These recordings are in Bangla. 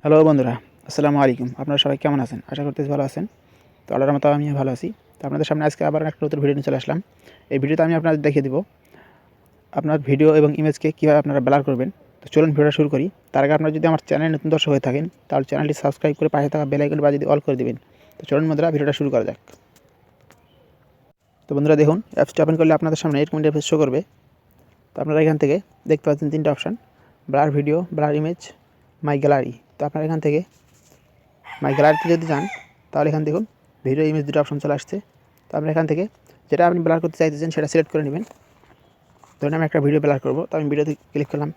হ্যালো বন্ধুরা, আসসালামু আলাইকুম। আপনারা সবাই কেমন আছেন? আশা করতেছি ভালো আছেন। তো আল্লাহর রহমতে আমিও ভালো আছি। তো আপনাদের সামনে আজকে আবার একটা নতুন ভিডিও নিয়ে চলে আসলাম। এই ভিডিওতে আমি আপনাদের দেখিয়ে দিব আপনার ভিডিও এবং ইমেজকে কীভাবে আপনারা ব্লার করবেন। তো চলুন ভিডিওটা শুরু করি। তার আগে আপনারা যদি আমার চ্যানেলে নতুন দর্শক হয়ে থাকেন তাহলে চ্যানেলটি সাবস্ক্রাইব করে পাশে থাকা বেল আইকন বাজিয়ে অল করে দিবেন। তো চলুন বন্ধুরা, ভিডিওটা শুরু করা যাক। তো বন্ধুরা দেখুন, অ্যাপসটি ওপেন করলে আপনাদের সামনে এরকম ইন্টারফেস শো করবে। তো আপনারা এখান থেকে দেখতে পাচ্ছেন তিনটা option: blur video, blur image, my gallery. তো আপনারা এখান থেকে মাই গ্যালারিতে যদি যান তাহলে এখান দেখুন ভিডিও ইমেজ দুটো অপশন চলে আসছে। তো আমরা এখান থেকে যেটা আপনি ব্লার করতে চাইতেছেন সেটা সিলেক্ট করে নেবেন। ধরুন আমি একটা ভিডিও ব্লার করবো, তো আমি ভিডিওতে ক্লিক করলাম।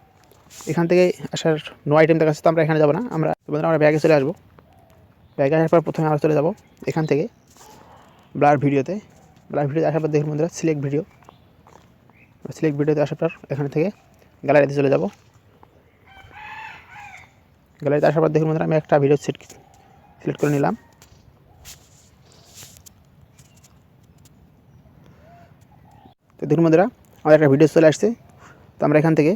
এখান থেকে আসার নো আইটেম দেখাচ্ছে, তো আমরা এখানে যাবো না। আমরা ব্যাগে চলে আসবো। ব্যাগে আসার পর প্রথমে আমরা চলে যাবো এখান থেকে ব্লার ভিডিওতে আসার পর দেখুন বন্ধুরা সিলেক্ট ভিডিওতে আসার পর এখান থেকে গ্যালারিতে চলে যাবো। গ্যালারিতে আসার পর দেখুন বন্ধুরা আমি একটা ভিডিও সিলেক্ট করে নিলাম। তো দেখুন বন্ধুরা আমাদের একটা ভিডিও চলে আসছে। তো আমরা এখান থেকে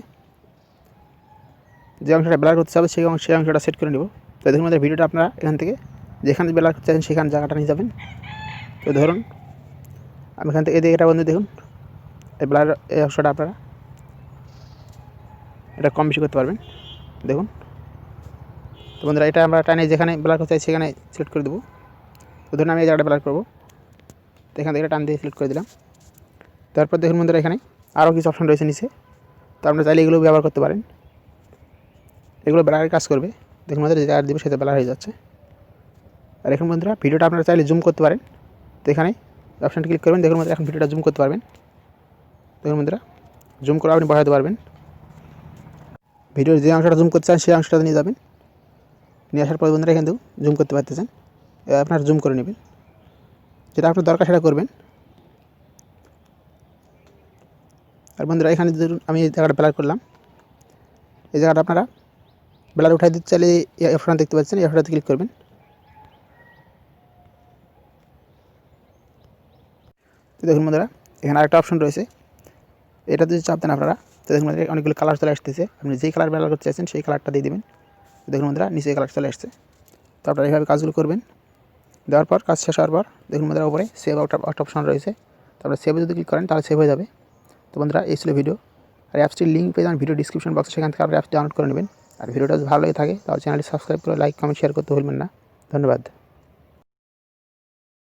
যে অংশটা ব্লার করতে চাবো সেই অংশটা সেট করে নেব। তো দেখুন আমাদের ভিডিওটা আপনারা এখান থেকে যেখানে ব্লার করতে চাইছেন সেখানে জায়গাটা নিয়ে যাবেন। তো ধরুন আমি এখান থেকে এদিকে এটা বন্ধু দেখুন এই ব্লার এই অংশটা আপনারা এটা কম বেশি করতে পারবেন। দেখুন তো বন্ধুরা এটা আমরা টানে যেখানে ব্লার করতে চাই সেখানে সিলেক্ট করে দেবো। তো ধরুন আমি এই জায়গাটা ব্লার করবো, তো এখান থেকে টান দিয়ে সিলেক্ট করে দিলাম। তারপর দেখুন বন্ধুরা এখানে আরও কিছু অপশন রয়েছে নিচে, তো আপনারা চাইলে এগুলো ব্যবহার করতে পারেন। এগুলো ব্লারের কাজ করবে। দেখুন আমাদের যে জায়গা দেবে সেটা ব্লার হয়ে যাচ্ছে। আর এখন বন্ধুরা ভিডিওটা আপনারা চাইলে জুম করতে পারেন। তো এখানে অপশানটি ক্লিক করবেন। দেখুন বন্ধুরা এখন ভিডিওটা জুম করতে পারবেন। দেখুন বন্ধুরা জুম করে আপনি বাড়াতে পারবেন। ভিডিওর যে অংশটা জুম করতে চান সেই অংশটা নিয়ে যাবেন। নিয়ে আসার পর বন্ধুরা এখান থেকে জুম করতে পারতেছেন, আপনারা জুম করে নেবেন। যেটা আপনার দরকার সেটা করবেন। আর বন্ধুরা এখানে ধরুন আমি এই জায়গাটা ব্লার করলাম, এই জায়গাটা আপনারা ব্লার উঠাই দিতে চাইলে এই অপশান দেখতে পাচ্ছেন, এই অপশানটাতে ক্লিক করবেন। তো দেখুন বন্ধুরা এখানে আরেকটা অপশন রয়েছে, এটা যদি চাপ দেন আপনারা তো দেখুন অনেকগুলো কালার চলে আসতেছে। আপনি যেই কালার ব্লার করতে চাইছেন সেই কালারটা দিয়ে দেবেন। দেখুন বন্ধুরা নিচে কালার চলে আসছে। তো আপনারা এইভাবে কাজগুলো করবেন। দেওয়ার পর কাজ শেষ হওয়ার পর দেখুন বন্ধুরা উপরে সেভ আউট অপশন রয়েছে। তো আপনারা সেভে যদি ক্লিক করেন তাহলে সেভ হয়ে যাবে। তো বন্ধুরা এই ছিল ভিডিও। আর অ্যাপসটির লিঙ্ক পেয়ে যান ভিডিও ডিসক্রিপশন বক্সে, সেখান থেকে আপনারা অ্যাপস ডাউনলোড করে নেবেন। আর ভিডিওটা যদি ভালো লাগে থাকে তাহলে চ্যানেলটি সাবস্ক্রাইব করে লাইক কমেন্ট শেয়ার করতে ভুলবেন না। ধন্যবাদ।